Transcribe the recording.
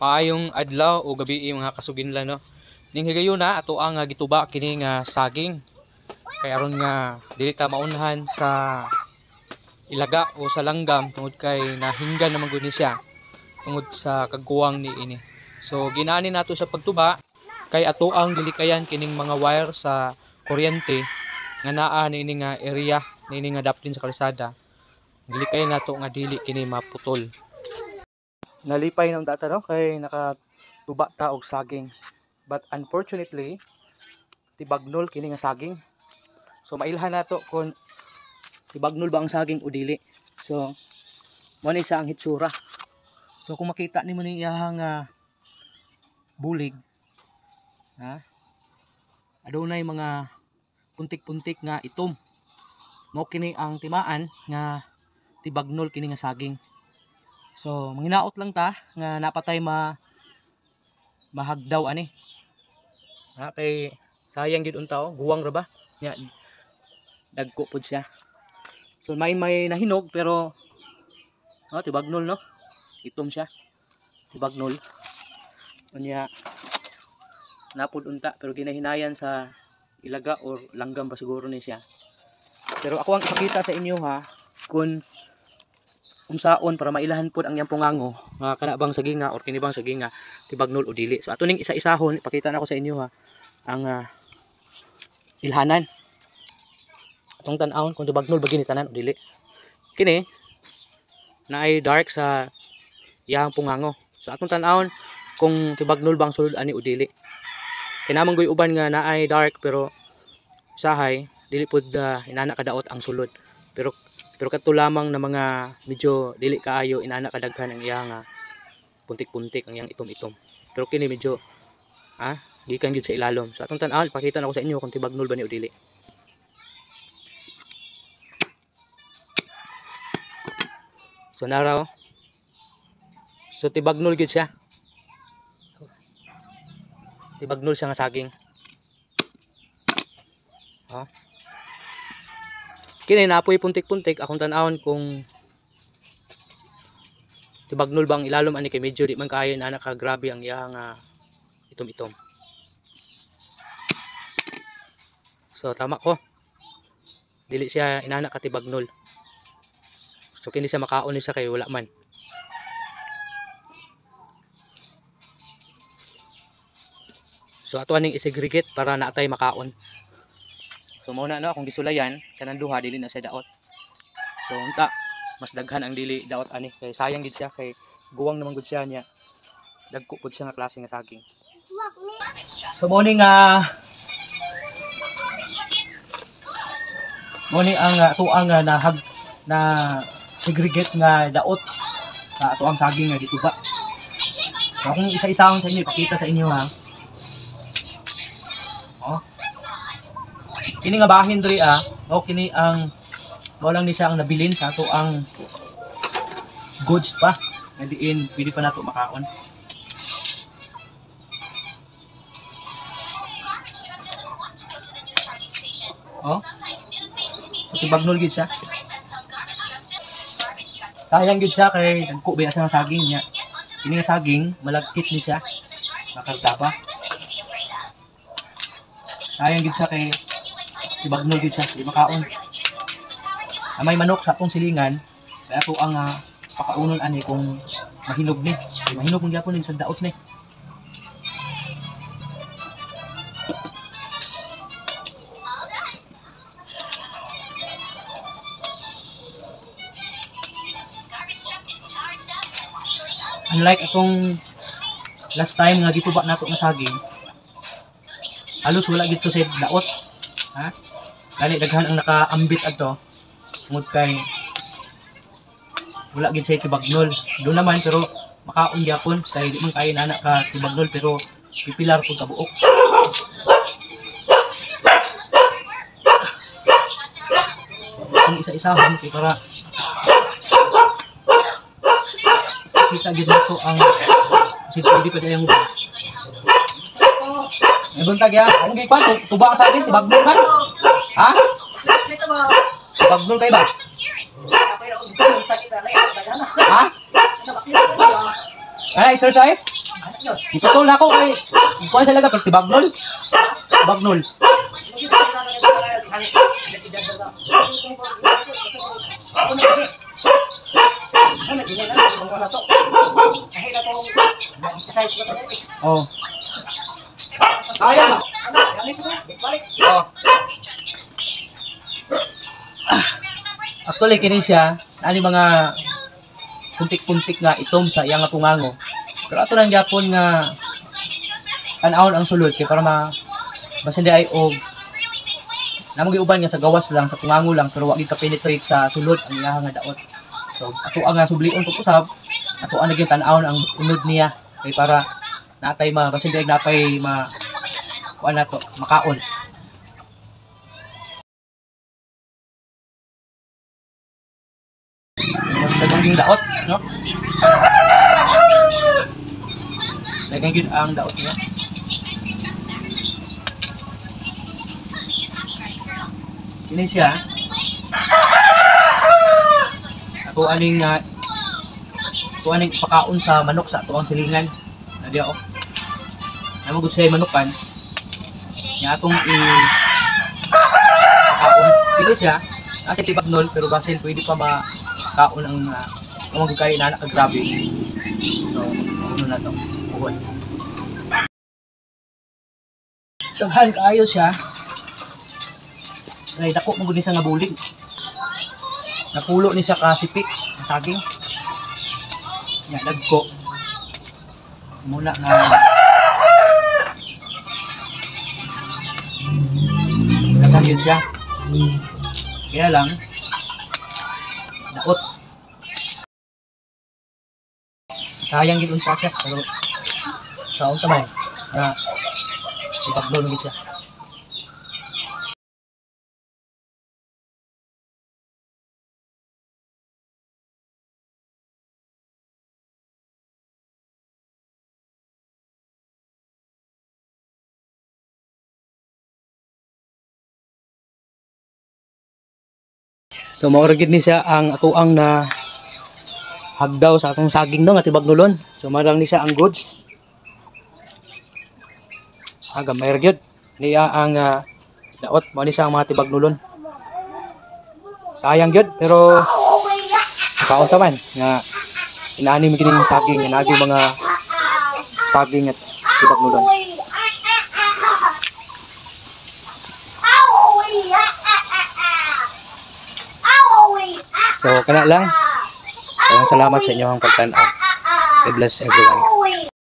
Paayong adlaw o gabi mga kasuginlan no. Ning higayuna ato ang gituba kini nga saging. Kay aron nga dili ta maunhan sa ilaga o sa langgam tungod kay nahinggan naman gud ni siya tungod sa kagkuwang ni ini. So ginani nato sa pagtuba kay ato ang dilikayan kining mga wire sa kuryente nga naa niini nga area niini nga daplin sa kalsada. Dilikayan nato nga dili kini maputol. Nalipay ng data no kay nakatuba ta og saging, but unfortunately tibagnol kini nga saging. So mailhan nato kung tibagnol ba ang saging o dili. So mo ni sa ang hitsura. So kung makita nimo ni iyang bulig, ha, adunay mga puntik-puntik nga itom. Mo kini ang timaan nga tibagnol kini nga saging. So manginaot lang ta nga napatay mahagdaw ani. Ha, kay sayang gid unta oh, guwang ra ba? Nya dagko pud siya. So may nahinog pero tibagnol no. Itom siya. Tibagnol. Unya napud unta pero ginahinayan sa ilaga or langgam pa siguro ni siya. Pero ako ang ipakita sa inyo ha kung saon para mailahan pod ang iyang pungango nga kana bang saginga or kini bang saginga tibagnol o dili. So ato ning isa-isahon ipakita na ko sa inyo ha ang ilhanan. Atong tan-awon kung tibagnol ba gini tanan o dili. Kini naay dark sa iyang pungango. So atong tan-awon kung tibagnol bang sulod ani o dili. Kinamang goy uban nga naay dark pero usahay dili pod inana kadaot ang sulod. Pero kato lamang na mga medyo dili kaayo inana kadaghan ang iyang puntik-puntik ang iyang itom-itom. Pero kini medyo gikan gyud sa ilalom. So atong tan-awon pakita na ko sa inyo kung tibagnol ba ni o dili. So naraw. So tibagnol gyud siya. Tibagnol siya nga saging. Ha? Kini napoy puntik-puntik akong tan-awon kung tibagnol bang ilalom ani kay medyo di man kaayo na ka grabe ang iyang itom-itom. So tama ko. Dili siya inana ka tibagnol. So kini siya makaon ni siya kay wala man. So ato aning isegregate para naatay makaon. So muna no akong gisulayan kanang duha dili na siya daot. So unta mas daghan ang dili daot ani kay sayang gid siya kay guwang naman gud siya niya. Dagko pud siya nga klase nga saging. So morning ang tuang na segregate nga daot sa tuang saging nga dituba. So akong isa-isahon sa inyo ipakita sa inyo ha. Kini nga bahin diri kini ang walang ni siya ang nabilin sa ato ang goods pa nga diin pili pa nato makaon. So tibagnol gid siya. Sayang gid siya kay dagko ba sa saging niya. Kini nga saging malagkit ni siya. Makartapa. Sayang gid siya kay tibagnol gid siya, di makaon. May manok sa atong silingan, kaya ato ang pakaunon ani kung mahinog ni. Mahinog mong gyapon ni sa daot ni. Unlike atong last time nga gituba nato nga saging, halos wala gito sa daot. Ha? Gani daghan ang nakaambit adto tungod kay wala gid sa tibagnol. Do naman pero makaon gyapon kay di man kay nana ka tibagnol pero pipilar pud kabuok. Kung isa-isahon kay para kita gid nato ang pwede pa dayang buntag ya, ang gipan tuba sa atin tibagnol man. Ha? Tibagnol kay ba? Ha? Ay, exercise? Iputol na ako kay kuha sa laga pero tibagnol. Tibagnol. Oh. Ayun. Oh. Actually kini siya ani mga puntik-puntik nga itom sa iyang tungango. Pero ato lang gyapon nga tan-awon ang sulod kay para basin di ay og namong giuban nga sa gawas lang sa tungango lang pero wa gid ka penetrate sa sulod ang iyang nga daot. So ato ang sublion pag usab ato ang naging tan-awon ang unod niya kay para natay basin di natay kuan nato makaon. Mas dagang daot, no? Dagang yun ang daot niya. Ini siya. Ako aning pakaon sa manok sa tuwang silingan. Nadi ako. Namugod siya manukan. Nga atong pakaon. Ini siya. Kasi tibagnol pero basin pwede pa kaon ang magkakain na anak grabe. So, ano na to? Uwan. Tanghal kaayo siya. Ay, dako mo gud siya nga bulig. Napulo ni siya kasipik, saging. Ya, dagko. Muna nga nagagin siya. Kaya lang daot. Sayang gid unta siya pero sa unta man na ipaglo gid siya. So mao ra gid ni siya ang atuang na hagdaw sa atong saging no nga tibagnolon. So marang ni siya ang goods. Aga may ra gyud niya ang daot mao ni siya ang mga tibagnolon. Sayang gyud pero kaon ta man nga inaani mi kining saging nga nagi mga saging at tibagnolon. So kana lang. Salamat sa inyong pagtanaw. God bless everyone.